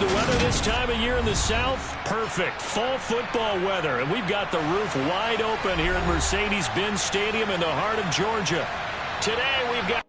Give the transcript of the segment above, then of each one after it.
The weather this time of year in the South, perfect. Fall football weather, and we've got the roof wide open here at Mercedes-Benz Stadium in the heart of Georgia. Today we've got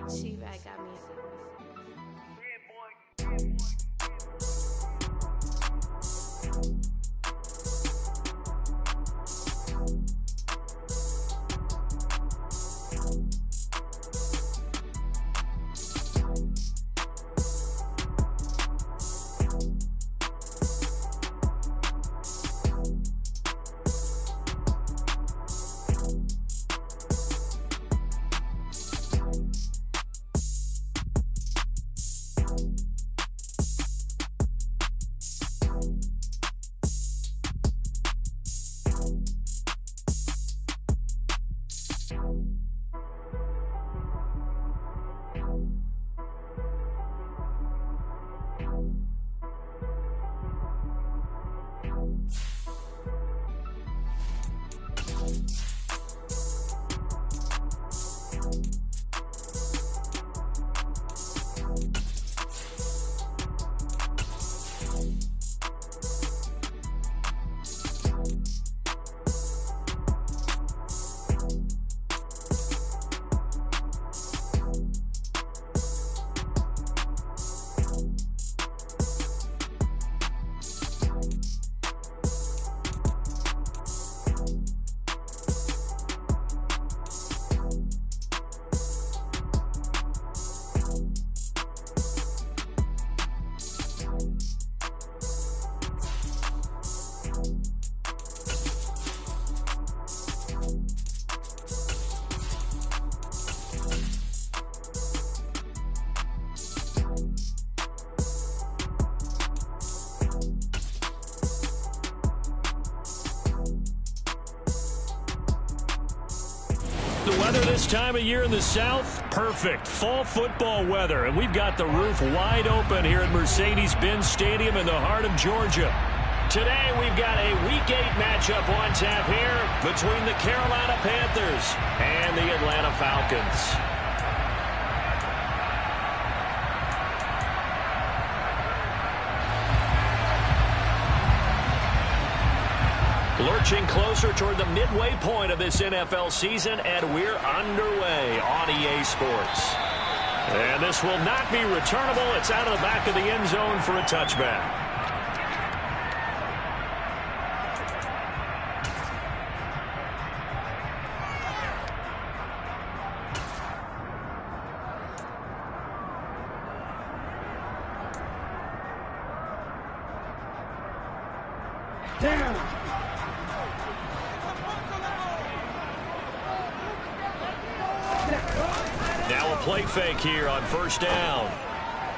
She-Bag got me. Weather this time of year in the South, perfect. Fall football weather, and we've got the roof wide open here at Mercedes-Benz Stadium in the heart of Georgia. Today we've got a Week 8 matchup on tap here between the Carolina Panthers and the Atlanta Falcons. Lurching closer toward the midway point of this NFL season, and we're underway on EA Sports. And this will not be returnable. It's out of the back of the end zone for a touchback. Now a play fake here on first down.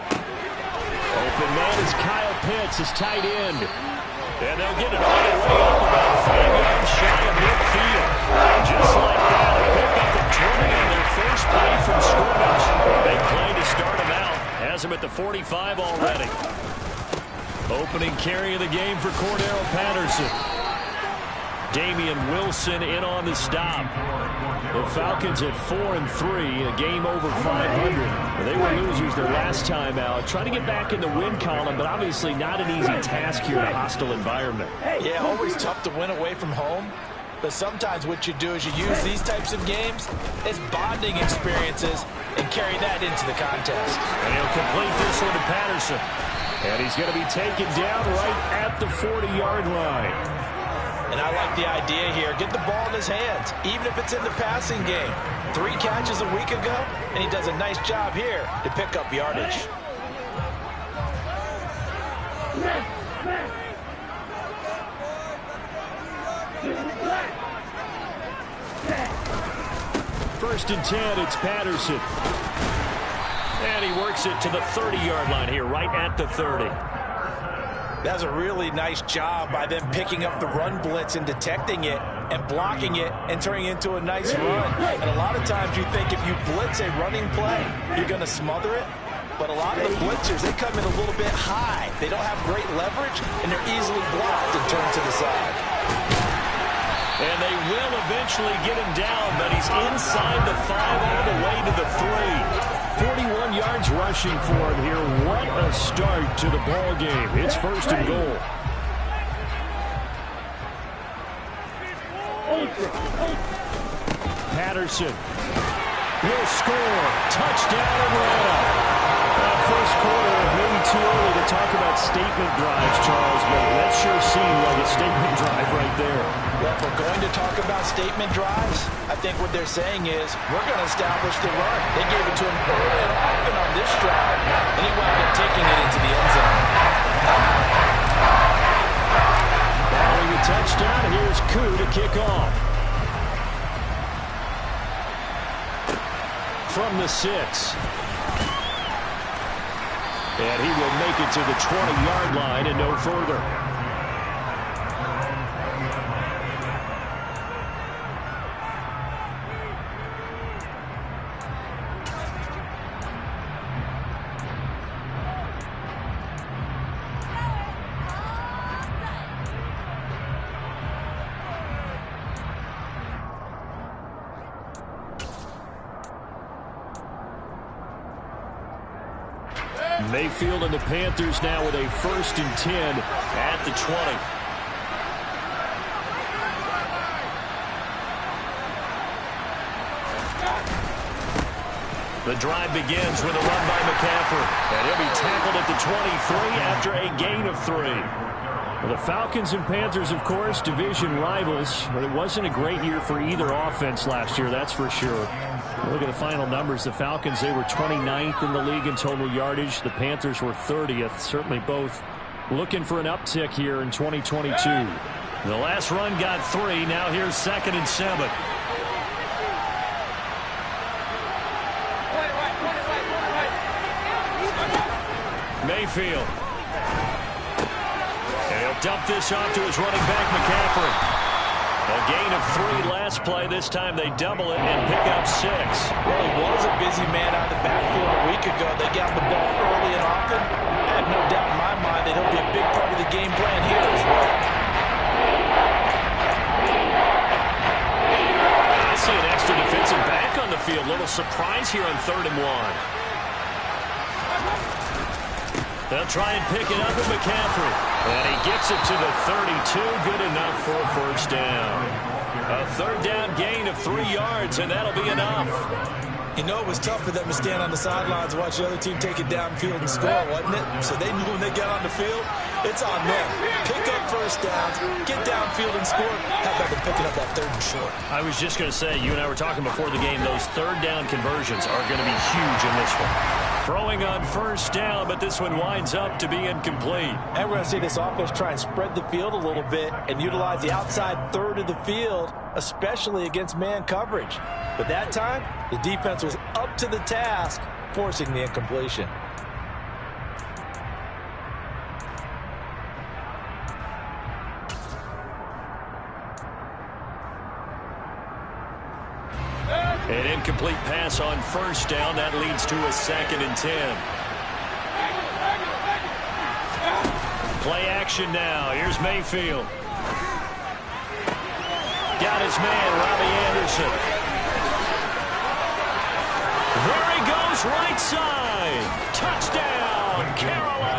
Open man is Kyle Pitts, his tight end. And they'll get it all the way up about 5 yards shy of midfield. Just like that, a pickup of 20 on their first play from scrimmage. Big play to start him out. Has him at the 45 already. Opening carry of the game for Cordero Patterson. Damian Wilson in on the stop. The Falcons at 4-3, a game over 500. They were losers their last time out. Trying to get back in the win column, but obviously not an easy task here in a hostile environment. Yeah, always tough to win away from home. But sometimes what you do is you use these types of games as bonding experiences and carry that into the contest. And he'll complete this one to Patterson. And he's going to be taken down right at the 40-yard line. And I like the idea here. Get the ball in his hands, even if it's in the passing game. 3 catches a week ago, and he does a nice job here to pick up yardage. First and 10, it's Patterson. And he works it to the 30-yard line here, right at the 30. That's a really nice job by them picking up the run blitz and detecting it and blocking it and turning it into a nice run. And a lot of times you think if you blitz a running play, you're going to smother it. But a lot of the blitzers, they come in a little bit high. They don't have great leverage, and they're easily blocked and turned to the side. And they will eventually get him down, but he's inside the 5 all the way to the 3. 41 yards rushing for him here. What a start to the ball game. It's first and goal. Patterson will score. Touchdown Atlanta. First quarter, maybe too early to talk about statement drives, Charles, but that sure seemed like a statement drive right there. Well, if we're going to talk about statement drives, I think what they're saying is we're going to establish the run. They gave it to him early and often on this drive, and he wound up taking it into the end zone. Following the touchdown, here's Koo to kick off. From the 6. And he will make it to the 20-yard line and no further. Mayfield and the Panthers now with a first and 10 at the 20. The drive begins with a run by McCaffrey, and he'll be tackled at the 23 after a gain of 3. Well, the Falcons and Panthers, of course, division rivals, but it wasn't a great year for either offense last year, that's for sure. Look at the final numbers. The Falcons, they were 29th in the league in total yardage. The Panthers were 30th. Certainly both looking for an uptick here in 2022. The last run got 3. Now here's 2nd and 7. Mayfield. And he'll dump this off to his running back, McCaffrey. A gain of 3 last play. This time they double it and pick up 6. Well, he was a busy man out of the backfield a week ago. They got the ball early and often. I have no doubt in my mind that he'll be a big part of the game plan here as well. I see an extra defensive back on the field. Little surprise here on 3rd and 1. They'll try and pick it up with McCaffrey. And he gets it to the 32. Good enough for a first down. A 3rd down gain of 3 yards, and that'll be enough. You know, it was tough for them to stand on the sidelines and watch the other team take it downfield and score, wasn't it? So they knew when they got on the field, it's on them. Pick up first downs, get downfield and score. How about them picking up that 3rd and short? I was just going to say, you and I were talking before the game, those 3rd down conversions are going to be huge in this one. Throwing on first down, but this one winds up to be incomplete. And we're going to see this offense try and spread the field a little bit and utilize the outside 3rd of the field, especially against man coverage. But that time, the defense was up to the task, forcing the incompletion. An incomplete pass on first down. That leads to a 2nd and 10. Play action now. Here's Mayfield. Got his man, Robbie Anderson. There he goes, right side. Touchdown, Carolina.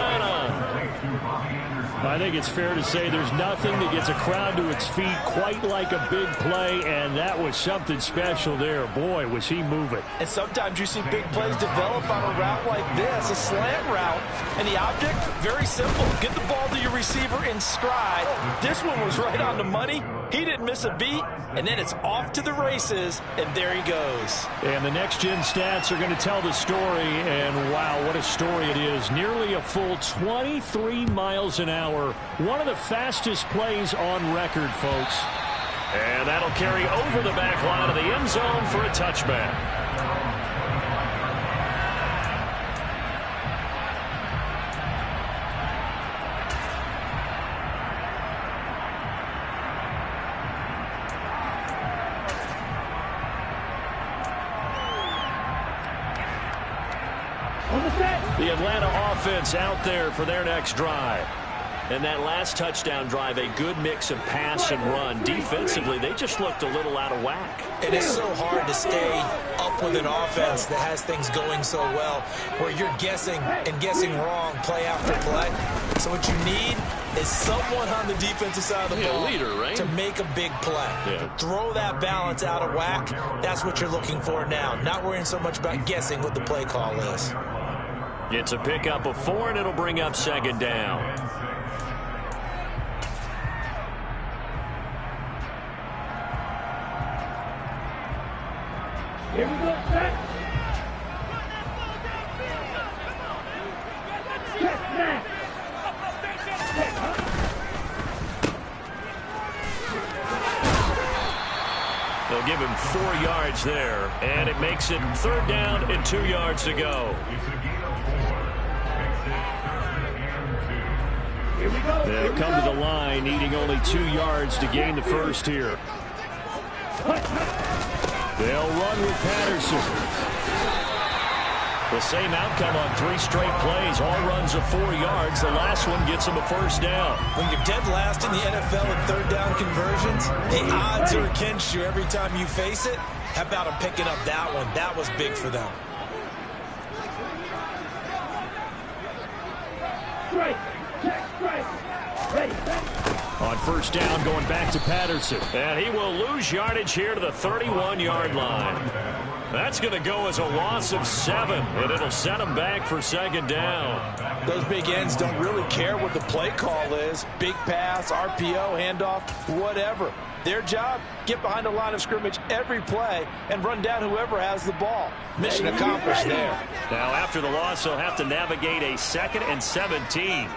I think it's fair to say there's nothing that gets a crowd to its feet quite like a big play, and that was something special there. Boy, was he moving. And sometimes you see big plays develop on a route like this, a slant route, and the object, very simple. Get the ball to your receiver in stride. This one was right on the money. He didn't miss a beat, and then it's off to the races, and there he goes. And the next-gen stats are going to tell the story, and wow, what a story it is. Nearly a full 23 miles an hour. One of the fastest plays on record, folks. And that'll carry over the back line of the end zone for a touchback. The Atlanta offense out there for their next drive. And that last touchdown drive, a good mix of pass and run. Defensively, they just looked a little out of whack. It is so hard to stay up with an offense that has things going so well, where you're guessing and guessing wrong play after play. So what you need is someone on the defensive side of the ball leader, right? to make a big play. Throw that balance out of whack. That's what you're looking for now. Not worrying so much about guessing what the play call is. It's a pickup of 4, and it'll bring up 2nd down. Here we go, set. They'll give him 4 yards there, and it makes it 3rd down and 2 yards to go. They'll come to the line, needing only 2 yards to gain the first here. They'll run with Patterson. The same outcome on 3 straight plays. All runs of 4 yards. The last one gets him a first down. When you're dead last in the NFL in 3rd down conversions, the odds are against you every time you face it. How about them picking up that one? That was big for them. On first down, going back to Patterson. And he will lose yardage here to the 31-yard line. That's going to go as a loss of 7, and it'll set him back for 2nd down. Those big ends don't really care what the play call is. Big pass, RPO, handoff, whatever. Their job, get behind the line of scrimmage every play and run down whoever has the ball. Mission accomplished there. Now, after the loss, they'll have to navigate a 2nd and 17.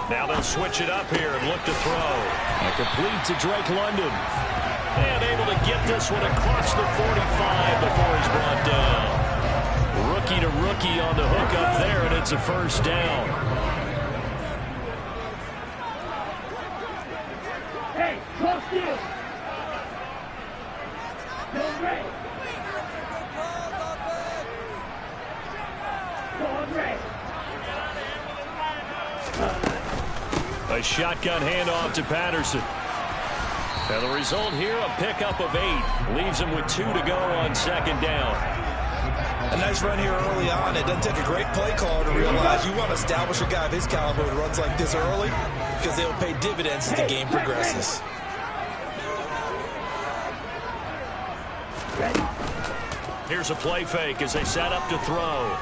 Now they'll switch it up here and look to throw. And complete to Drake London. And able to get this one across the 45 before he's brought down. Rookie to rookie on the hook up there, and it's a first down. A shotgun handoff to Patterson. And the result here, a pickup of 8. Leaves him with 2 to go on second down. A nice run here early on. It doesn't take a great play caller to realize you want to establish a guy of his caliber who runs like this early because they'll pay dividends as the game progresses. Here's a play fake as they set up to throw.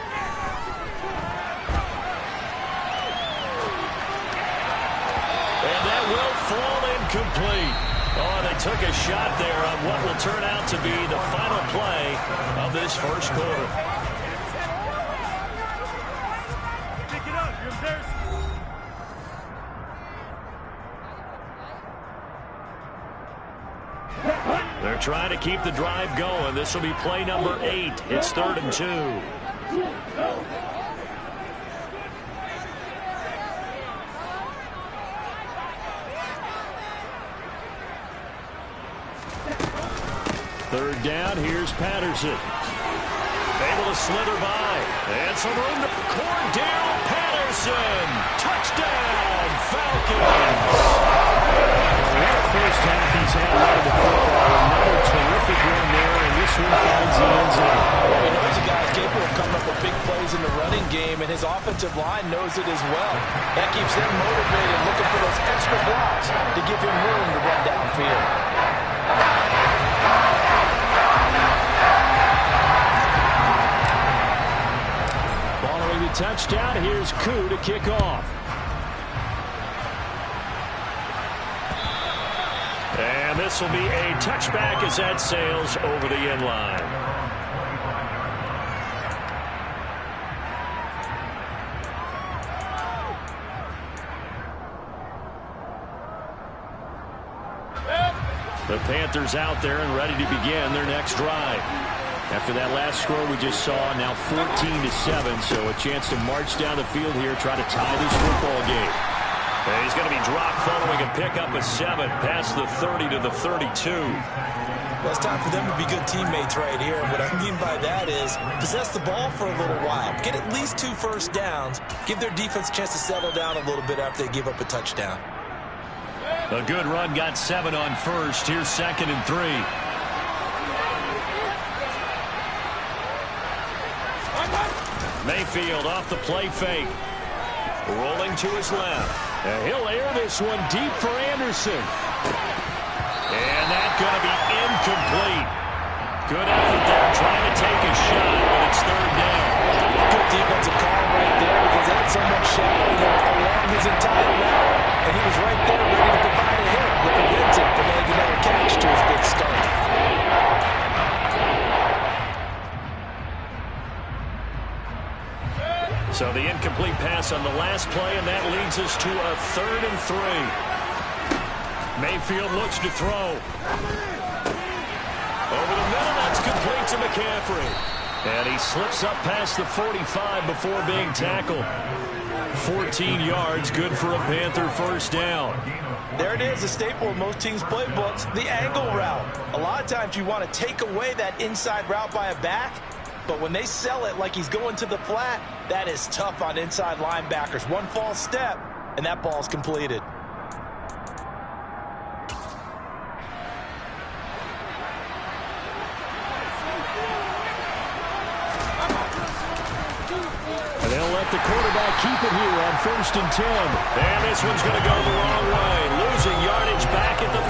And that will fall incomplete. Oh, they took a shot there on what will turn out to be the final play of this first quarter. Pick it up. You're embarrassing. They're trying to keep the drive going. This will be play number 8. It's 3rd and 2. Third down, here's Patterson. Able to slither by. And some room to Cordell Patterson. Touchdown, Falcons. What a first half he's had running the football. Another terrific run there, and this one finds the end zone. Well, he knows the guy's capable of coming up with big plays in the running game, and his offensive line knows it as well. That keeps them motivated, looking for those extra blocks to give him room to run downfield. Following the touchdown, here's Koo to kick off. And this will be a touchback as that sails over the end line. The Panthers out there and ready to begin their next drive. After that last score we just saw, now 14-7, so a chance to march down the field here, try to tie this football game. And he's going to be dropped following a pickup of 7 past the 30 to the 32. Well, it's time for them to be good teammates right here. What I mean by that is possess the ball for a little while. Get at least 2 first downs. Give their defense a chance to settle down a little bit after they give up a touchdown. A good run got 7 on first. Here's 2nd and 3. Mayfield off the play fake. Rolling to his left. And he'll air this one deep for Anderson. And that's going to be incomplete. Good effort there trying to take a shot, but it's 3rd down. Good defensive call right there because they had so much shadowing along his entire route. And he was right there ready to provide a hit that prevents him from making another catch to his big start. So the incomplete pass on the last play, and that leads us to a 3rd and 3. Mayfield looks to throw. Over the middle, that's complete to McCaffrey. And he slips up past the 45 before being tackled. 14 yards, good for a Panther first down. There it is, a staple of most teams' playbooks, the angle route. A lot of times you want to take away that inside route by a back, but when they sell it like he's going to the flat, that is tough on inside linebackers. One false step, and that ball's completed. And they'll let the quarterback keep it here on 1st and 10. And this one's going to go the wrong way. Losing yardage back at the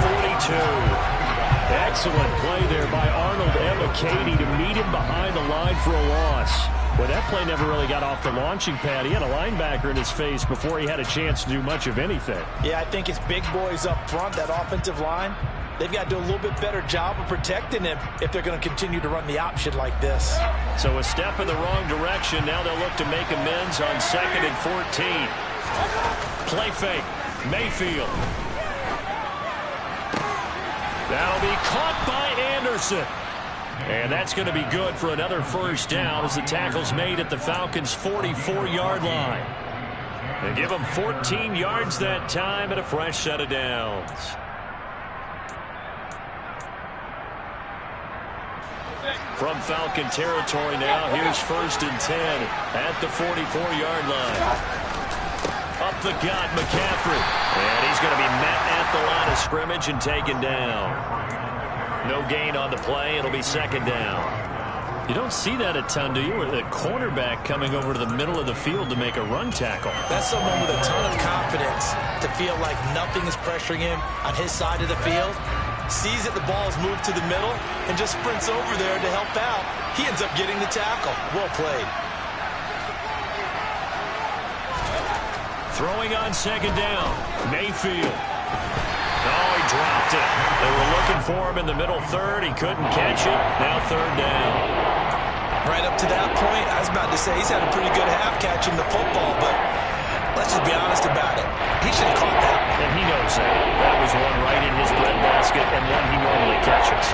42. Excellent play there by Arnold Ebiketie to meet him behind the line for a loss. Well, that play never really got off the launching pad. He had a linebacker in his face before he had a chance to do much of anything. Yeah, I think it's big boys up front, that offensive line. They've got to do a little bit better job of protecting him if they're going to continue to run the option like this. So a step in the wrong direction. Now they'll look to make amends on 2nd and 14. Play fake. Mayfield. That'll be caught by Anderson. And that's going to be good for another first down as the tackle's made at the Falcons' 44-yard line. They give them 14 yards that time and a fresh set of downs. From Falcon territory now, here's 1st and 10 at the 44-yard line. A Up the gut, McCaffrey. And he's going to be met at the line of scrimmage and taken down. No gain on the play. It'll be second down. You don't see that a ton, do you? With a cornerback coming over to the middle of the field to make a run tackle. That's someone with a ton of confidence to feel like nothing is pressuring him on his side of the field. Sees that the ball is moved to the middle and just sprints over there to help out. He ends up getting the tackle. Well played. Throwing on second down. Mayfield. Oh, he dropped it. They were looking for him in the middle third. He couldn't catch it. Now third down. Right up to that point, I was about to say he's had a pretty good half catching the football, but let's just be honest about it. He should have caught that. And he knows that. That was one right in his breadbasket and one he normally catches.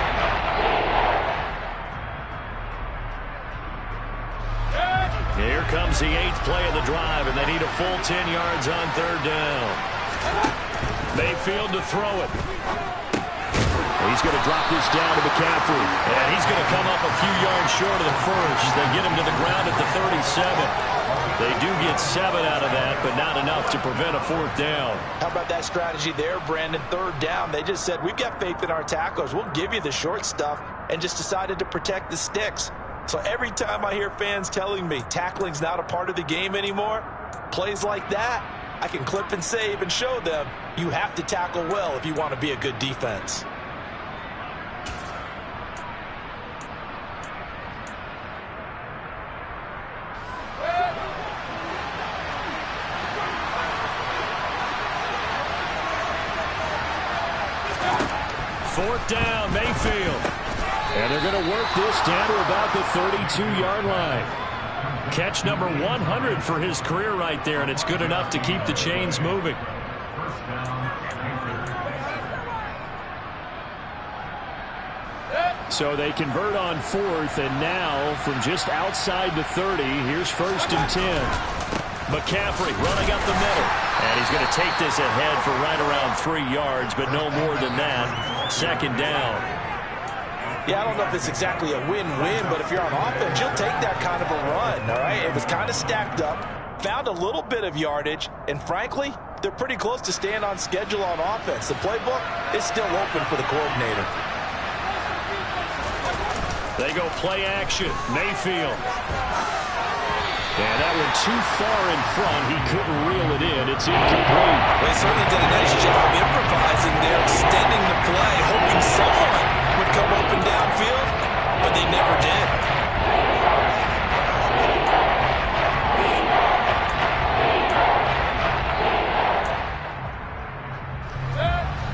Here comes the 8th play of the drive, and they need a full 10 yards on third down. Mayfield to throw it. He's going to drop this down to McCaffrey. And he's going to come up a few yards short of the first. They get him to the ground at the 37. They do get 7 out of that, but not enough to prevent a fourth down. How about that strategy there, Brandon? Third down. They just said, we've got faith in our tacklers. We'll give you the short stuff, and just decided to protect the sticks. So every time I hear fans telling me tackling's not a part of the game anymore, plays like that, I can clip and save and show them you have to tackle well if you want to be a good defense. Fourth down, Mayfield. And they're going to work this down to about the 32-yard line. Catch number 100 for his career right there, and it's good enough to keep the chains moving. So they convert on fourth, and now from just outside the 30, here's first and 10. McCaffrey running up the middle, and he's going to take this ahead for right around 3 yards, but no more than that. Second down. Yeah, I don't know if it's exactly a win-win, but if you're on offense, you'll take that kind of a run, all right? It was kind of stacked up, found a little bit of yardage, and frankly, they're pretty close to staying on schedule on offense. The playbook is still open for the coordinator. They go play action. Mayfield. And that one too far in front. He couldn't reel it in. It's incomplete. They certainly did a nice job improvising there, extending the play, hoping someone would come open downfield, but they never did.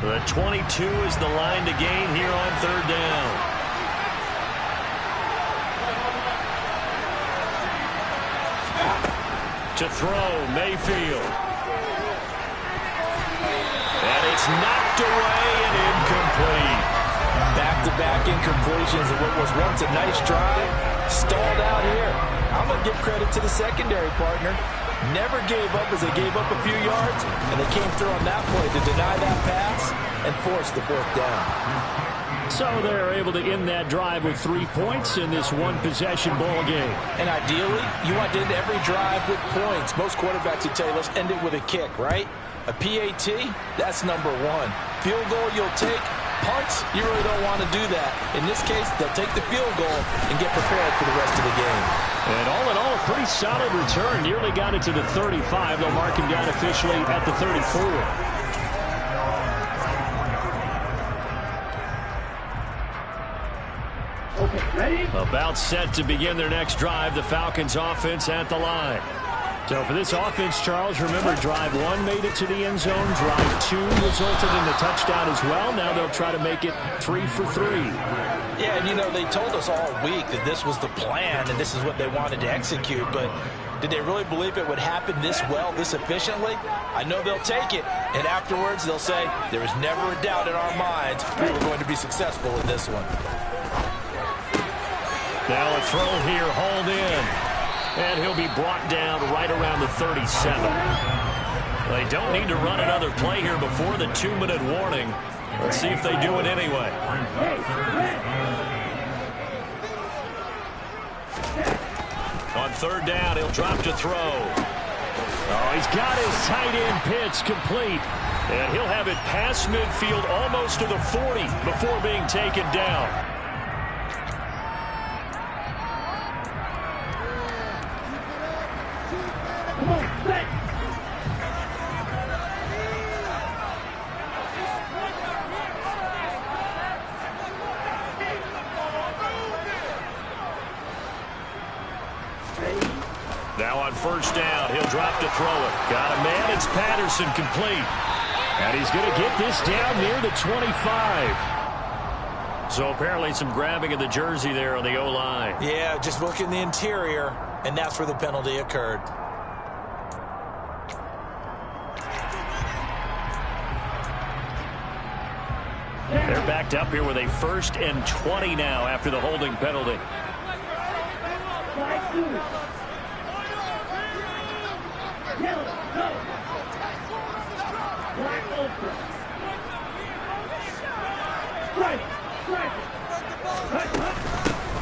The 22 is the line to gain here on third down. To throw, Mayfield. And it's knocked away and incomplete. Back-to-back incompletions of what was once a nice drive. Stalled out here. I'm going to give credit to the secondary partner. Never gave up as they gave up a few yards, and they came through on that play to deny that pass and force the fourth down. So they're able to end that drive with 3 points in this one-possession ball game. And ideally, you want to end every drive with points. Most quarterbacks would tell you, let's end it with a kick, right? A PAT, that's number one. Field goal you'll take. Punts, you really don't want to do that. In this case, they'll take the field goal and get prepared for the rest of the game. And all in all, a pretty solid return. Nearly got it to the 35. They'll mark him down officially at the 34. About set to begin their next drive. The Falcons offense at the line. So for this offense, Charles, remember drive 1 made it to the end zone. Drive 2 resulted in a touchdown as well. Now they'll try to make it 3 for 3. Yeah, and you know, they told us all week that this was the plan and this is what they wanted to execute. But did they really believe it would happen this well, this efficiently? I know they'll take it. And afterwards, they'll say, there was never a doubt in our minds we were going to be successful in this one. Now a throw here, hauled in. And he'll be brought down right around the 37. They don't need to run another play here before the 2-minute warning. Let's see if they do it anyway. On third down, he'll drop to throw. Oh, he's got his tight end pitch complete. And he'll have it past midfield almost to the 40 before being taken down. Now on first down, he'll drop to throw it. Got a man, it's Patterson, complete. And he's going to get this down near the 25. So apparently some grabbing of the jersey there on the O-line. Yeah, just look in the interior, and that's where the penalty occurred. They're backed up here with a 1st and 20 now after the holding penalty.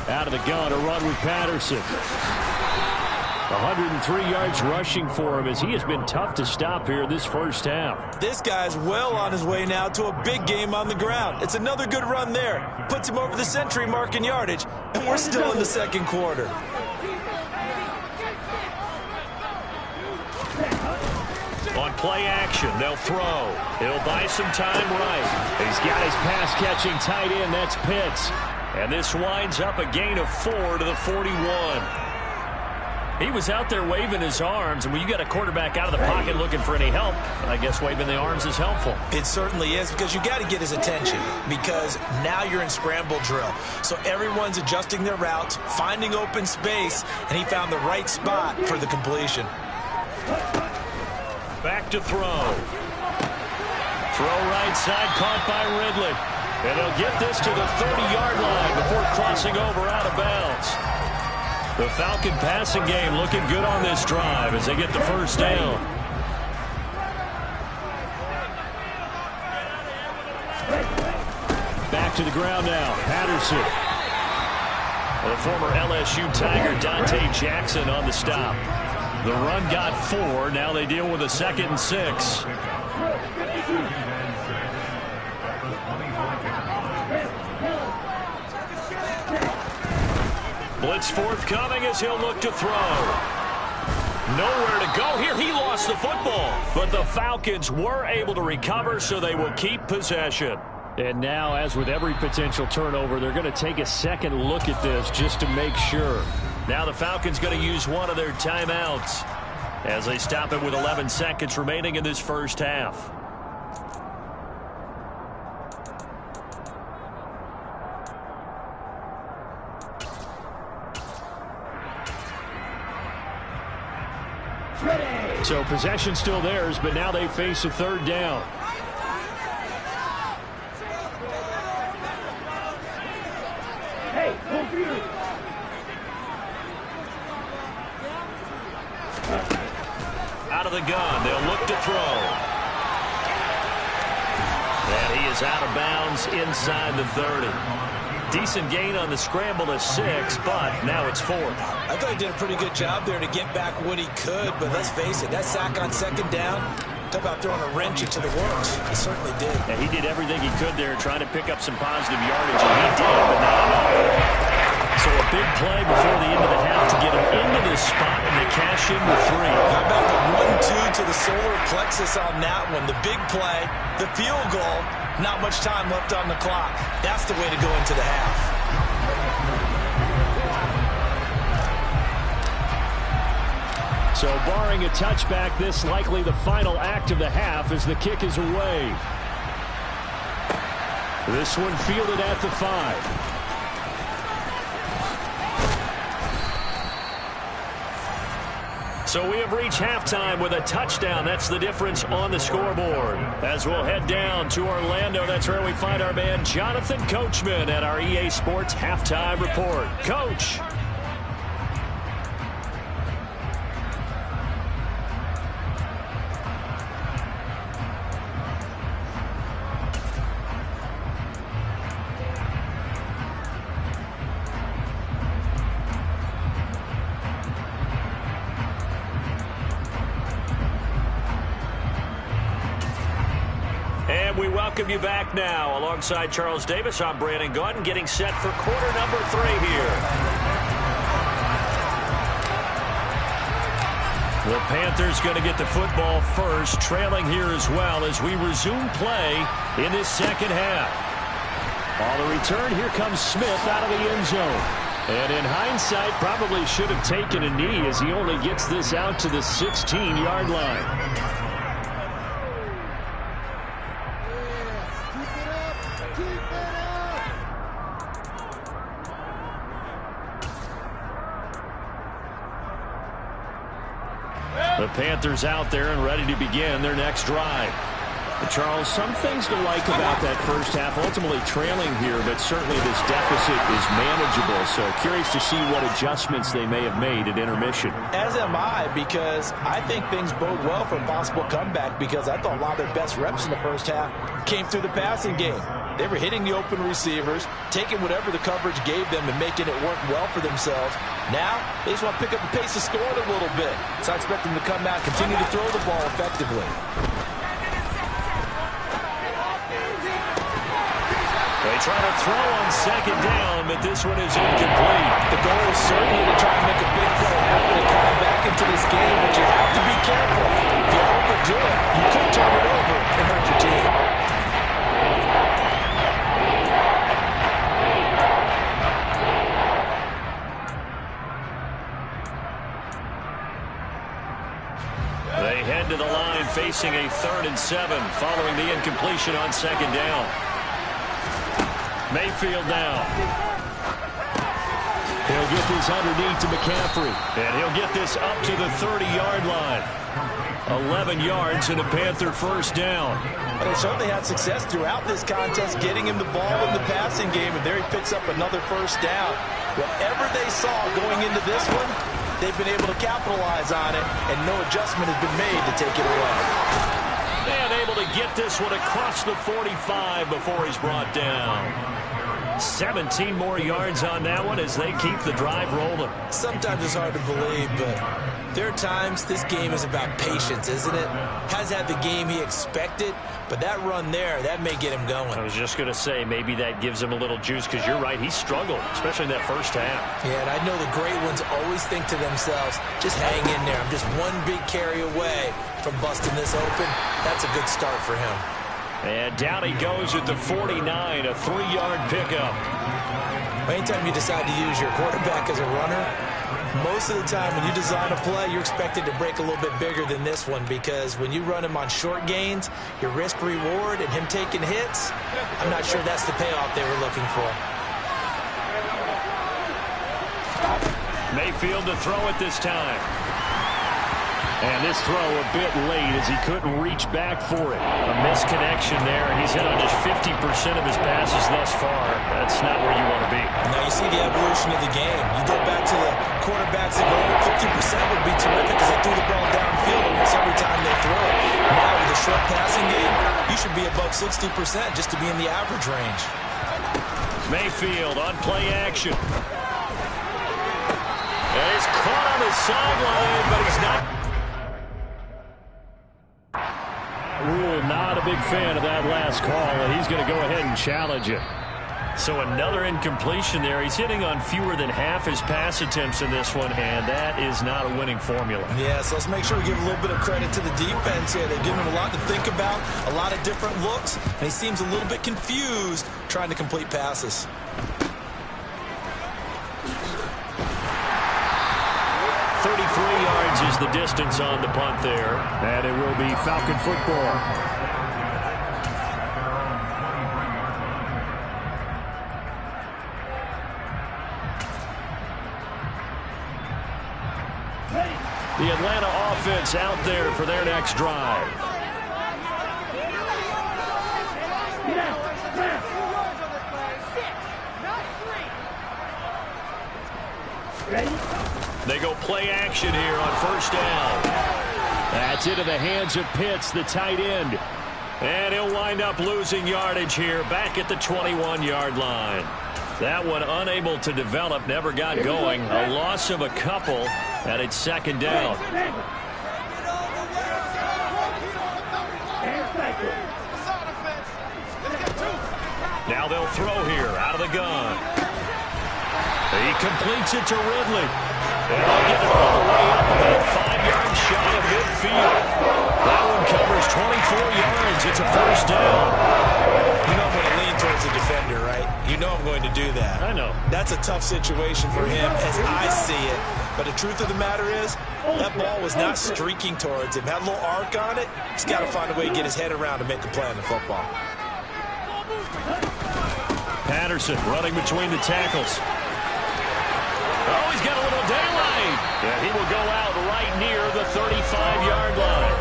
Out of the gun, a run with Patterson. 103 yards rushing for him as he has been tough to stop here this first half. This guy's well on his way now to a big game on the ground. It's another good run there. Puts him over the century mark in yardage, and we're still in the second quarter. On play action, they'll throw. He'll buy some time right. He's got his pass-catching tight end. That's Pitts. And this winds up a gain of 4 to the 41. He was out there waving his arms, and when you got a quarterback out of the pocket looking for any help, I guess waving the arms is helpful. It certainly is, because you got to get his attention, because now you're in scramble drill. So everyone's adjusting their routes, finding open space, and he found the right spot for the completion. Back to throw. Throw right side, caught by Ridley. And they'll get this to the 30-yard line before crossing over out of bounds. The Falcon passing game looking good on this drive as they get the first down. Back to the ground now. Patterson. The former LSU Tiger Dante Jackson on the stop. The run got 4. Now they deal with a 2nd and 6. Blitz forthcoming as he'll look to throw. Nowhere to go here. He lost the football. But the Falcons were able to recover, so they will keep possession. And now, as with every potential turnover, they're going to take a second look at this just to make sure. Now the Falcons going to use one of their timeouts as they stop it with 11 seconds remaining in this first half. So possession still theirs, but now they face a 3rd down. Out of the gun, they'll look to throw. And he is out of bounds inside the 30. Decent gain on the scramble to 6, but now it's 4th. I thought he did a pretty good job there to get back what he could, but let's face it, that sack on 2nd down, talk about throwing a wrench into the works. He certainly did. And he did everything he could there trying to pick up some positive yardage, and he did, but not enough. So a big play before the end of the half to get him into this spot, and they cash in with 3. How about the 1-2 to the solar plexus on that one? The big play, the field goal, not much time left on the clock. That's the way to go into the half. So barring a touchback, this likely the final act of the half as the kick is away. This one fielded at the 5. So we have reached halftime with a touchdown. That's the difference on the scoreboard. As we'll head down to Orlando, that's where we find our man Jonathan Coachman at our EA Sports Halftime Report. Coach. And we welcome you back now. Alongside Charles Davis, I'm Brandon Gaudin, getting set for quarter number 3 here. The Panthers going to get the football first, trailing here as well as we resume play in this second half. On the return, here comes Smith out of the end zone. And in hindsight, probably should have taken a knee as he only gets this out to the 16-yard line. The Panthers out there and ready to begin their next drive. Charles, some things to like about that first half. Ultimately trailing here, but certainly this deficit is manageable. So curious to see what adjustments they may have made at intermission. As am I, because I think things bode well for a possible comeback, because I thought a lot of their best reps in the first half came through the passing game. They were hitting the open receivers, taking whatever the coverage gave them and making it work well for themselves. Now, they just want to pick up the pace of scoring a little bit. So I expect them to come out and continue to throw the ball effectively. They try to throw on second down, but this one is incomplete. The goal is certainly to try and make a big play happen and come back into this game, but you have to be careful. If you overdo it, you could turn it over and hurt your team. They head to the line facing a 3rd and 7 following the incompletion on second down. Mayfield now. He'll get this underneath to McCaffrey. And he'll get this up to the 30-yard line. 11 yards and a Panther first down. But they certainly had success throughout this contest getting him the ball in the passing game, and there he picks up another first down. Whatever they saw going into this one, they've been able to capitalize on it, and no adjustment has been made to take it away. And able to get this one across the 45 before he's brought down. 17 more yards on that one as they keep the drive rolling. Sometimes it's hard to believe, but there are times this game is about patience, isn't it? Has had the game he expected, but that run there, that may get him going. I was just going to say, maybe that gives him a little juice, because you're right, he struggled, especially in that first half. Yeah, and I know the great ones always think to themselves, just hang in there. I'm just one big carry away from busting this open. That's a good start for him. And down he goes at the 49, a 3-yard pickup. Anytime you decide to use your quarterback as a runner, most of the time when you design a play, you're expected to break a little bit bigger than this one, because when you run him on short gains, your risk-reward and him taking hits, I'm not sure that's the payoff they were looking for. Mayfield to throw it this time. And this throw a bit late as he couldn't reach back for it. A misconnection there. He's hit on just 50% of his passes thus far. That's not where you want to be. Now you see the evolution of the game. You go back to the quarterbacks of old, 50% would be terrific because they threw the ball downfield almost every time they throw it. Now with a short passing game, you should be above 60% just to be in the average range. Mayfield on play action. And he's caught on the sideline, but he's not. Rule not a big fan of that last call, and he's going to go ahead and challenge it. So another incompletion there. He's hitting on fewer than half his pass attempts in this one, and that is not a winning formula. Yeah, so let's make sure we give a little bit of credit to the defense here. They've given him a lot to think about, a lot of different looks, and he seems a little bit confused trying to complete passes. Is the distance on the punt there, and it will be Falcon football. The Atlanta offense out there for their next drive. They go play action here on first down. That's into the hands of Pitts, the tight end. And he'll wind up losing yardage here back at the 21-yard line. That one unable to develop, never got going. A loss of a couple, and it's second down. Now they'll throw here out of the gun. He completes it to Ridley. And they'll get it all the way up about 5 yards shy of midfield. That one covers 24 yards. It's a first down. You know I'm going to lean towards the defender, right? You know I'm going to do that. I know. That's a tough situation for him as I see it. But the truth of the matter is, that ball was not streaking towards him. Had a little arc on it. He's got to find a way to get his head around to make a play on the football. Patterson running between the tackles. Oh, he's got a little daylight. Yeah, he will go out right near the 35-yard line.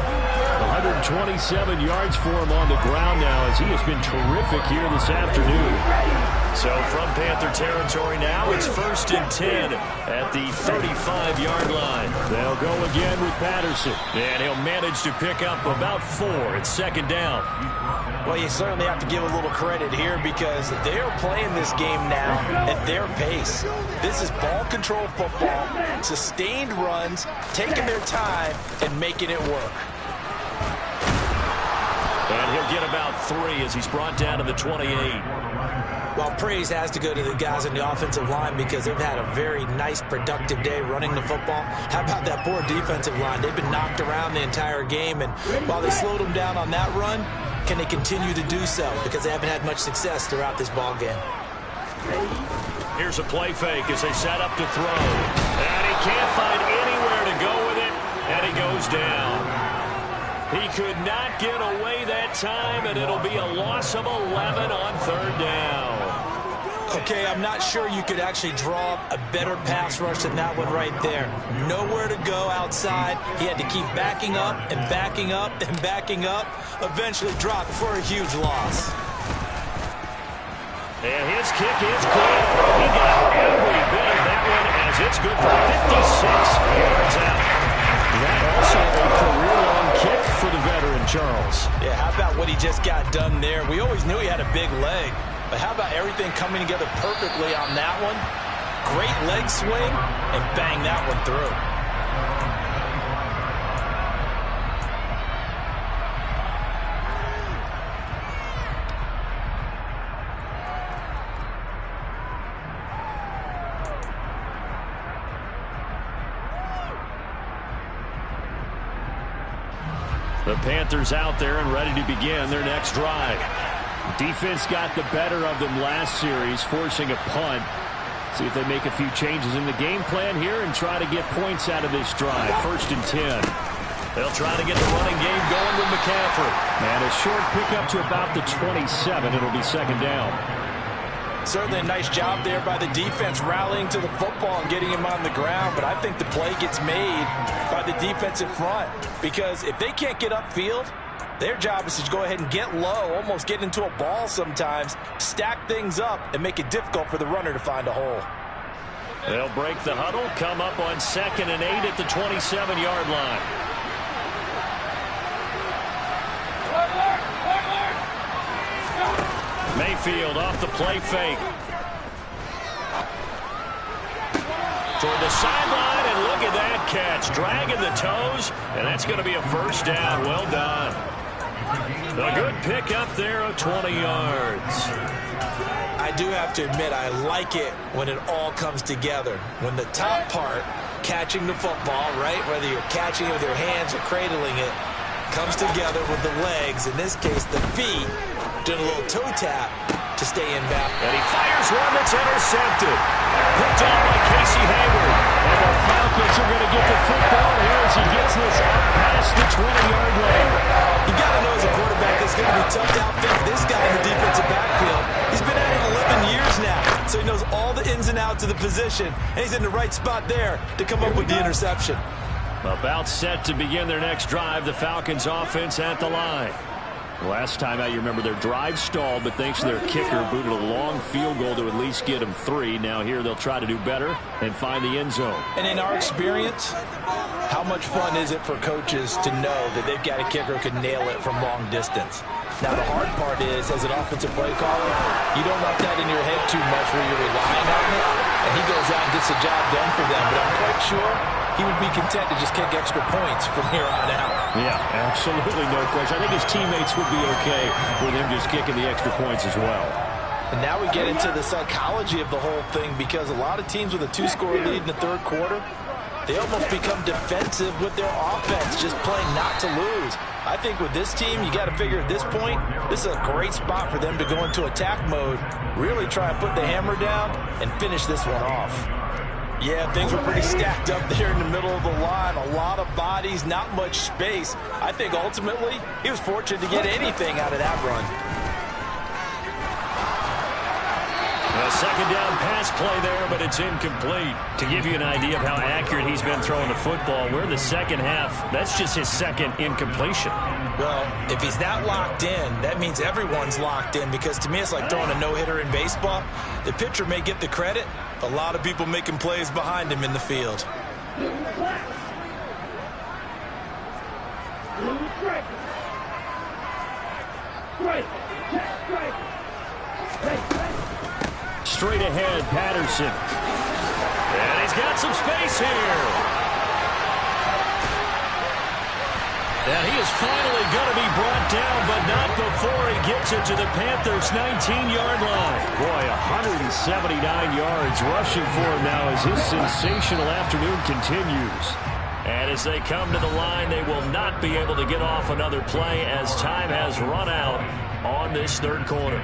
127 yards for him on the ground now as he has been terrific here this afternoon. So from Panther territory now, it's 1st and 10 at the 35-yard line. They'll go again with Patterson, and he'll manage to pick up about 4 at 2nd down. Well, you certainly have to give a little credit here because they are playing this game now at their pace. This is ball control football, sustained runs, taking their time, and making it work. And he'll get about 3 as he's brought down to the 28. Well, praise has to go to the guys on the offensive line because they've had a very nice, productive day running the football. How about that poor defensive line? They've been knocked around the entire game, and while they slowed them down on that run, can they continue to do so? Because they haven't had much success throughout this ball game. Here's a play fake as they set up to throw. And he can't find anywhere to go with it, and he goes down. He could not get away that time, and it'll be a loss of 11 on 3rd down. Okay, I'm not sure you could actually draw a better pass rush than that one right there. Nowhere to go outside. He had to keep backing up and backing up and backing up. Eventually dropped for a huge loss. And his kick is good. He got every bit of that one as it's good for 56 yards out. That also a career-long kick for the veteran, Charles. Yeah, how about what he just got done there? We always knew he had a big leg, but how about everything coming together perfectly on that one? Great leg swing, and bang that one through. The Panthers out there and ready to begin their next drive. Defense got the better of them last series, forcing a punt. See if they make a few changes in the game plan here and try to get points out of this drive. 1st and 10. They'll try to get the running game going with McCaffrey. And a short pickup to about the 27. It'll be 2nd down. Certainly a nice job there by the defense rallying to the football and getting him on the ground, but I think the play gets made by the defensive front because if they can't get upfield, their job is to go ahead and get low, almost get into a ball sometimes, stack things up, and make it difficult for the runner to find a hole. They'll break the huddle, come up on 2nd and 8 at the 27-yard line. Mayfield off the play fake. Toward the sideline, and look at that catch. Dragging the toes, and that's going to be a 1st down. Well done. A good pick up there of 20 yards. I do have to admit, I like it when it all comes together. When the top part, catching the football, right, whether you're catching it with your hands or cradling it, comes together with the legs, in this case the feet, doing a little toe tap to stay in bounds. And he fires one that's intercepted. Picked off by Casey Hayward. And the Falcons are going to get the football here as he gets this up past the 20-yard line. You got to know as a quarterback it's going to be tough to outthink this guy in the defensive backfield. He's been at it 11 years now, so he knows all the ins and outs of the position, and he's in the right spot there to come up with the interception. About set to begin their next drive, the Falcons offense at the line. Last time out, you remember their drive stalled, but thanks to their kicker, booted a long field goal to at least get them 3. Now here they'll try to do better and find the end zone. And in our experience, how much fun is it for coaches to know that they've got a kicker who can nail it from long distance? Now the hard part is, as an offensive play caller, you don't want that in your head too much where you're relying on it, and he goes out and gets the job done for them. But I'm quite sure he would be content to just kick extra points from here on out. Yeah, absolutely no question. I think his teammates would be okay with him just kicking the extra points as well. And now we get into the psychology of the whole thing, because a lot of teams with a 2-score lead in the third quarter, they almost become defensive with their offense, just playing not to lose. I think with this team, you got to figure at this point, this is a great spot for them to go into attack mode, really try and put the hammer down and finish this one off. Yeah, things were pretty stacked up there in the middle of the line. A lot of bodies, not much space. I think ultimately he was fortunate to get anything out of that run. A second down pass play there, but it's incomplete. To give you an idea of how accurate he's been throwing the football, we're in the second half. That's just his second incompletion. Well, if he's not locked in, that means everyone's locked in, because to me it's like throwing a no-hitter in baseball. The pitcher may get the credit, a lot of people making plays behind him in the field. Straight ahead, Patterson. And he's got some space here. And he is finally going to be brought down, but not before he gets it to the Panthers' 19-yard line. Boy, 179 yards rushing for him now as his sensational afternoon continues. And as they come to the line, they will not be able to get off another play as time has run out on this third quarter.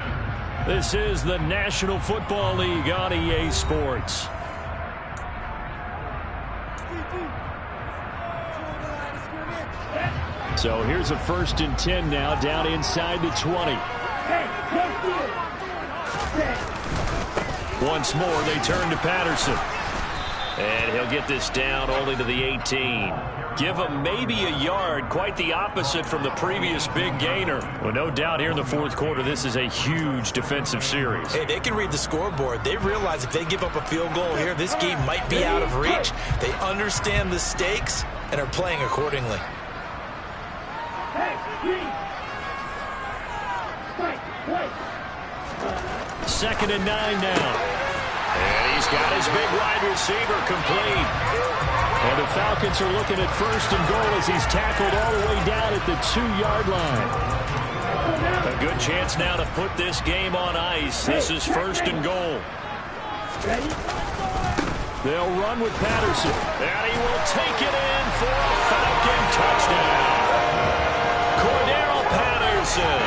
This is the National Football League on EA Sports. So here's a 1st and 10 now, down inside the 20. Once more, they turn to Patterson. And he'll get this down only to the 18. Give him maybe a yard, quite the opposite from the previous big gainer. Well, no doubt here in the fourth quarter, this is a huge defensive series. Hey, they can read the scoreboard. They realize if they give up a field goal here, this game might be out of reach. They understand the stakes and are playing accordingly. Second and 9 now. And he's got his big wide receiver complete. And the Falcons are looking at 1st and goal as he's tackled all the way down at the 2-yard line. A good chance now to put this game on ice. This is 1st and goal. They'll run with Patterson. And he will take it in for a Falcon touchdown. Cordero Patterson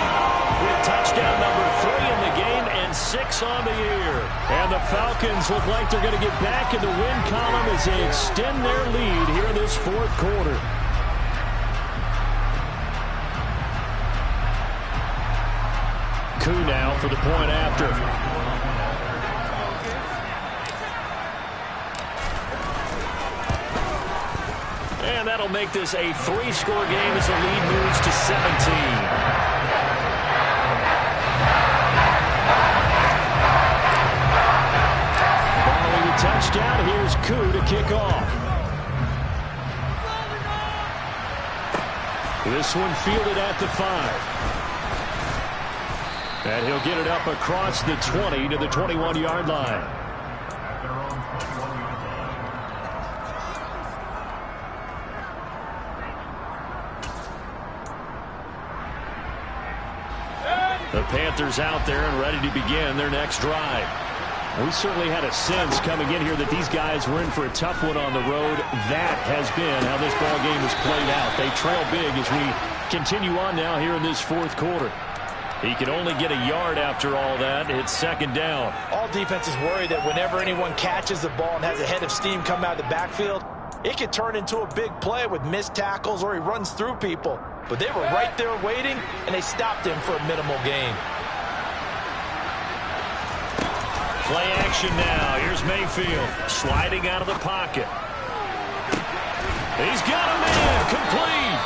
with touchdown number 3 in the game and 6 on the year. And the Falcons look like they're going to get back in the win column as they extend their lead here in this fourth quarter. Koo now for the point after. And that'll make this a 3-score game as the lead moves to 17. Touchdown. Here's Koo to kick off. This one fielded at the 5. And he'll get it up across the 20 to the 21-yard line. The Panthers out there and ready to begin their next drive. We certainly had a sense coming in here that these guys were in for a tough one on the road. That has been how this ball game has played out. They trail big as we continue on now here in this fourth quarter. He can only get a yard after all that. It's 2nd down. All defenses worry that whenever anyone catches the ball and has a head of steam come out of the backfield, it could turn into a big play with missed tackles or he runs through people. But they were right there waiting, and they stopped him for a minimal gain. Play action now. Here's Mayfield sliding out of the pocket. He's got a man complete.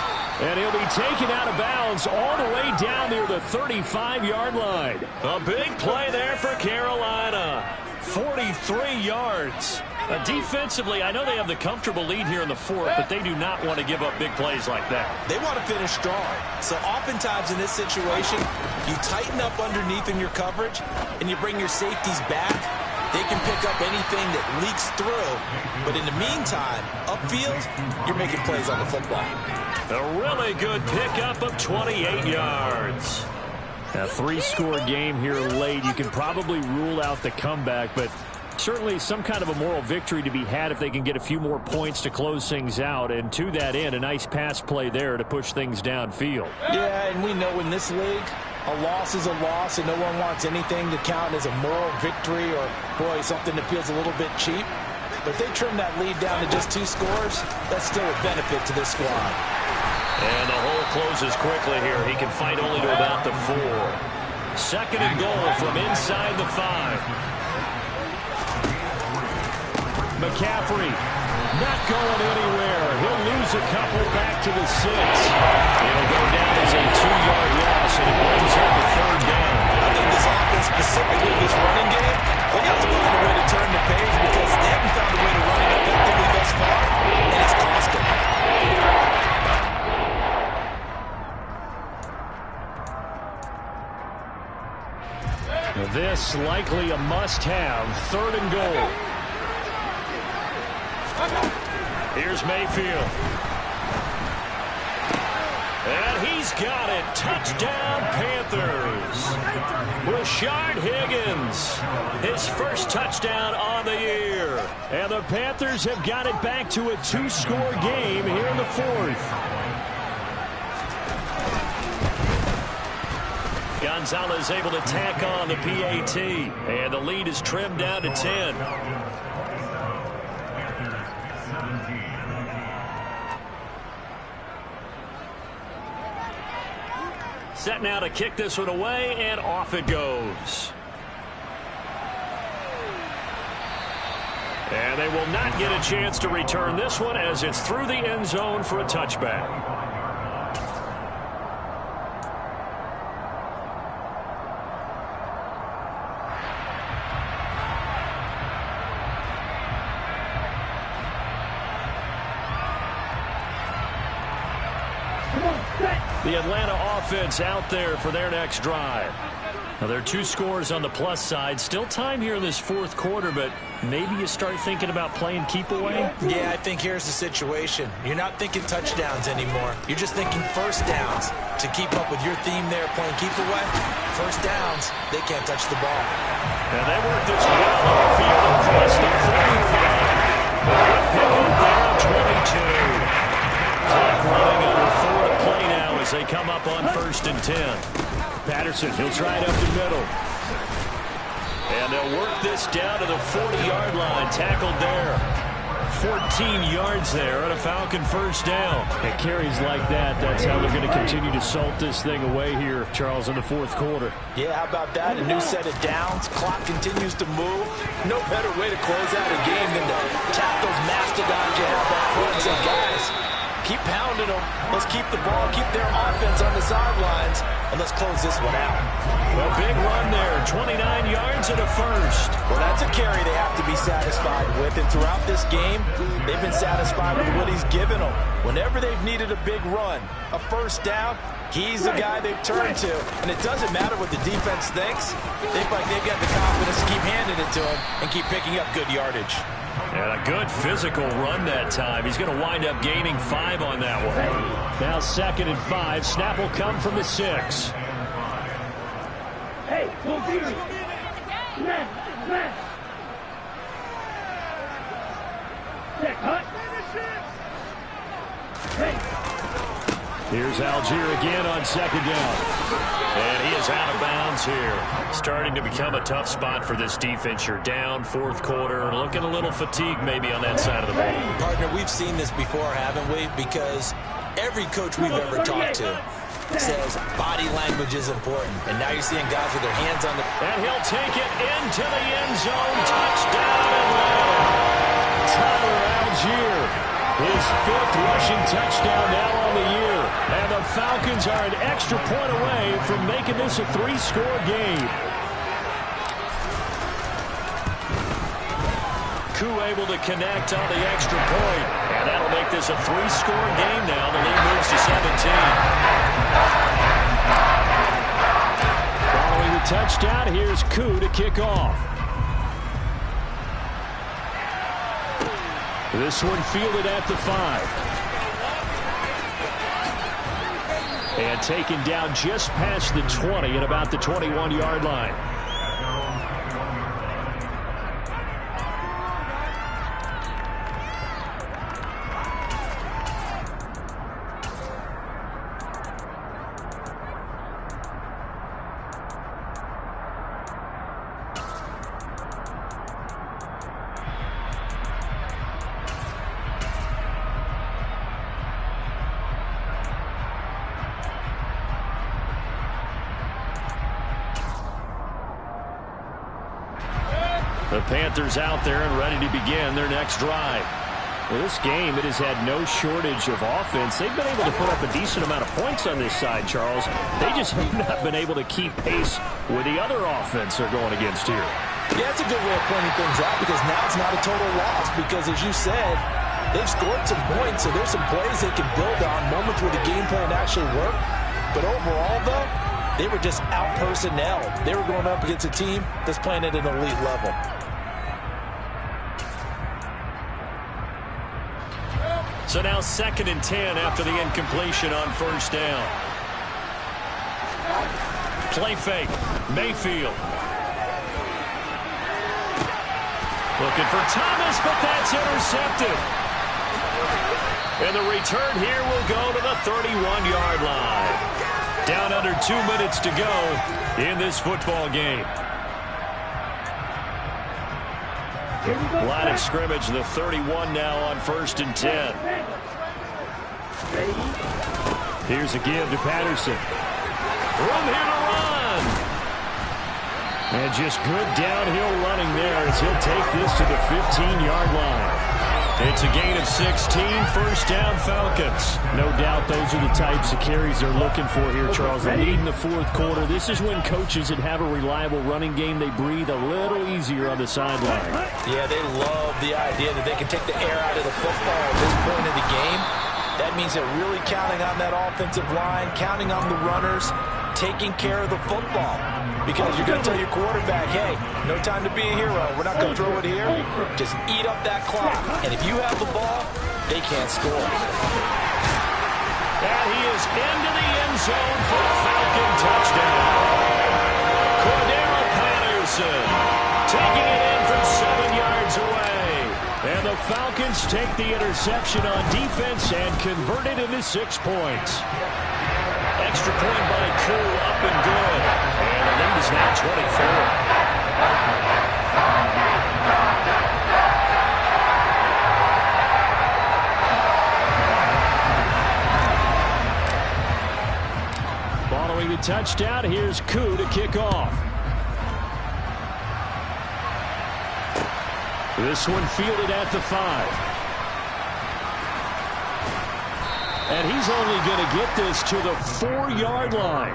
And he'll be taken out of bounds all the way down near the 35-yard line. A big play there for Carolina. 43 yards. Defensively, I know they have the comfortable lead here in the fourth, but they do not want to give up big plays like that. They want to finish strong. So oftentimes in this situation, you tighten up underneath in your coverage, and you bring your safeties back. They can pick up anything that leaks through. But in the meantime, upfield, you're making plays on the football. A really good pickup of 28 yards. A three-score game here late. You can probably rule out the comeback, but certainly some kind of a moral victory to be had if they can get a few more points to close things out. And to that end, a nice pass play there to push things downfield. Yeah, and we know in this league, a loss is a loss, and no one wants anything to count as a moral victory or, boy, something that feels a little bit cheap. But if they trim that lead down to just 2 scores, that's still a benefit to this squad. And the hole closes quickly here. He can fight only to about the 4. Second and goal from inside the 5. McCaffrey not going anywhere. He'll lose a couple back to the 6. It'll go down as a 2-yard loss, and it brings up a 3rd down. I think this offense, specifically this running game, they have to find a way to turn the page because they haven't found a way to run it effectively thus far, and it's cost them. This likely a must-have. 3rd and goal. Here's Mayfield. And he's got it. Touchdown, Panthers. Rashard Higgins, his first touchdown on the year. And the Panthers have got it back to a 2-score game here in the 4th. Gonzalez able to tack on the PAT. And the lead is trimmed down to 10. Set now to kick this one away, and off it goes. And they will not get a chance to return this one as it's through the end zone for a touchback. The Atlanta offense out there for their next drive. Now, there are 2 scores on the plus side. Still time here in this 4th quarter, but maybe you start thinking about playing keep away? Yeah, I think here's the situation. You're not thinking touchdowns anymore. You're just thinking first downs. To keep up with your theme there, playing keep away, first downs, they can't touch the ball. And they work this well on the field across the 35. Pick up there, 22. Clock running under 4 to play now as they come up on 1st and 10. Patterson, he'll try it up the middle. And they'll work this down to the 40-yard line. Tackled there. 14 yards there on a Falcon first down. It carries like that. That's how they're going to continue to salt this thing away here, Charles, in the 4th quarter. Yeah, how about that? A new set of downs. Clock continues to move. No better way to close out a game than to tap those mastodons you have up front and say, guys, keep pounding them. Let's keep the ball, keep their offense on the sidelines, and let's close this one out. A big run there, 29 yards and a first. Well, that's a carry they have to be satisfied with, and throughout this game, they've been satisfied with what he's given them. Whenever they've needed a big run, a first down, he's the guy they've turned to. And it doesn't matter what the defense thinks. They feel like they've got the confidence to keep handing it to him and keep picking up good yardage. And a good physical run that time. He's going to wind up gaining 5 on that one. Now 2nd and 5. Snap will come from the 6. Hey, go here. Snap. Check, hut. Hey. Here's Algier again on 2nd down. And he is out of bounds here. Starting to become a tough spot for this defense. You're down 4th quarter. Looking a little fatigued maybe on that side of the ball. Partner, we've seen this before, haven't we? Because every coach we've ever talked to says body language is important. And now you're seeing guys with their hands on the... And he'll take it into the end zone. Touchdown Atlanta. Tyler Algier. His 5th rushing touchdown now on the year. And the Falcons are an extra point away from making this a 3-score game. Koo able to connect on the extra point. And that'll make this a 3-score game now. The lead moves to 17. Following the touchdown, here's Koo to kick off. This one fielded at the 5. And taken down just past the 20 at about the 21-yard line. The Panthers out there and ready to begin their next drive. Well, this game, it has had no shortage of offense. They've been able to put up a decent amount of points on this side, Charles. They just have not been able to keep pace with the other offense they're going against here. Yeah, it's a good way of pointing things out because now it's not a total loss because, as you said, they've scored some points, so there's some plays they can build on, moments where the game plan actually worked. But overall, though, they were just out-personnelled. They were going up against a team that's playing at an elite level. So now 2nd and 10 after the incompletion on first down. Play fake. Mayfield. Looking for Thomas, but that's intercepted. And the return here will go to the 31-yard line. Down under 2 minutes to go in this football game. Line of scrimmage, the 31 now on 1st and 10. Here's a give to Patterson. Room here to run. And just good downhill running there as he'll take this to the 15-yard line. It's a gain of 16, first down Falcons. No doubt those are the types of carries they're looking for here, Charles. They lead in the 4th quarter. This is when coaches that have a reliable running game, they breathe a little easier on the sideline. Yeah, they love the idea that they can take the air out of the football at this point in the game. That means they're really counting on that offensive line, counting on the runners, taking care of the football. Because you're going to tell your quarterback, hey, no time to be a hero. We're not going to throw it here. Just eat up that clock. And if you have the ball, they can't score. And he is into the end zone for a Falcon touchdown. Cordero Patterson taking it in from 7 yards away. And the Falcons take the interception on defense and convert it into 6 points. Extra point by Koo, up and good. And the lead is now 24. Following the touchdown, here's Koo to kick off. This one fielded at the 5. And he's only going to get this to the 4-yard line.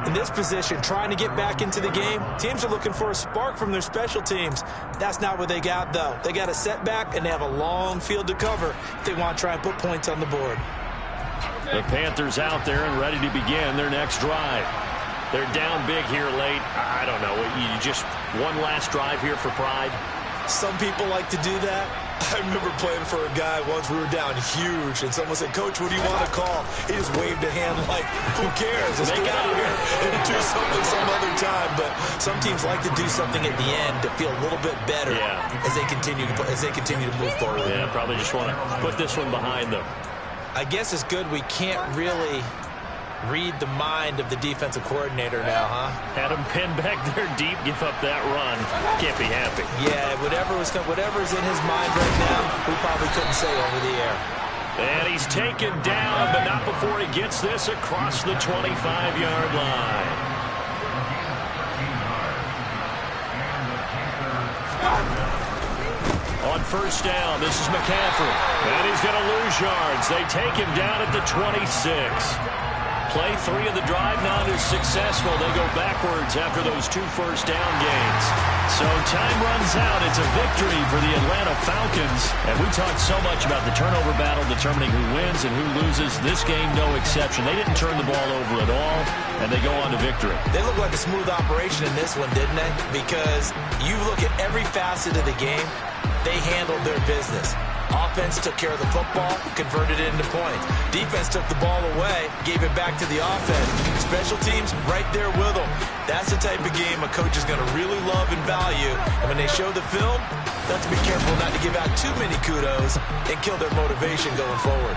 In this position, trying to get back into the game, teams are looking for a spark from their special teams. That's not what they got, though. They got a setback, and they have a long field to cover if they want to try and put points on the board. The Panthers out there and ready to begin their next drive. They're down big here late. I don't know. You just one last drive here for pride. Some people like to do that. I remember playing for a guy once. We were down huge, and someone said, "Coach, what do you want to call?" He just waved a hand like, who cares? Let's get out of here and do something some other time. But some teams like to do something at the end to feel a little bit better as they continue to move forward. Yeah, probably just want to put this one behind them. I guess it's good we can't really read the mind of the defensive coordinator now, huh? Had him pinned back there deep, give up that run. Can't be happy. Yeah, whatever's in his mind right now, we probably couldn't say over the air. And he's taken down, but not before he gets this across the 25-yard line. On first down, this is McCaffrey. And he's going to lose yards. They take him down at the 26. Play 3 of the drive not as successful. They go backwards after those 2 first down gains. So time runs out. It's a victory for the Atlanta Falcons. And we talked so much about the turnover battle determining who wins and who loses. This game, no exception. They didn't turn the ball over at all, and they go on to victory. They look like a smooth operation in this one, didn't they? Because you look at every facet of the game, they handled their business. Offense took care of the football, converted it into points. Defense took the ball away, gave it back to the offense. Special teams right there with them. That's the type of game a coach is going to really love and value. And when they show the film, they have to be careful not to give out too many kudos and kill their motivation going forward.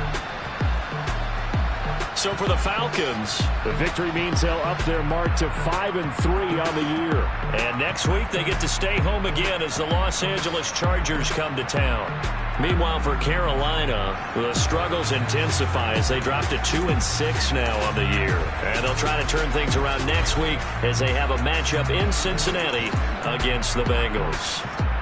So for the Falcons, the victory means they'll up their mark to 5-3 on the year. And next week they get to stay home again as the Los Angeles Chargers come to town. Meanwhile, for Carolina, the struggles intensify as they drop to 2-6 now on the year. And they'll try to turn things around next week as they have a matchup in Cincinnati against the Bengals.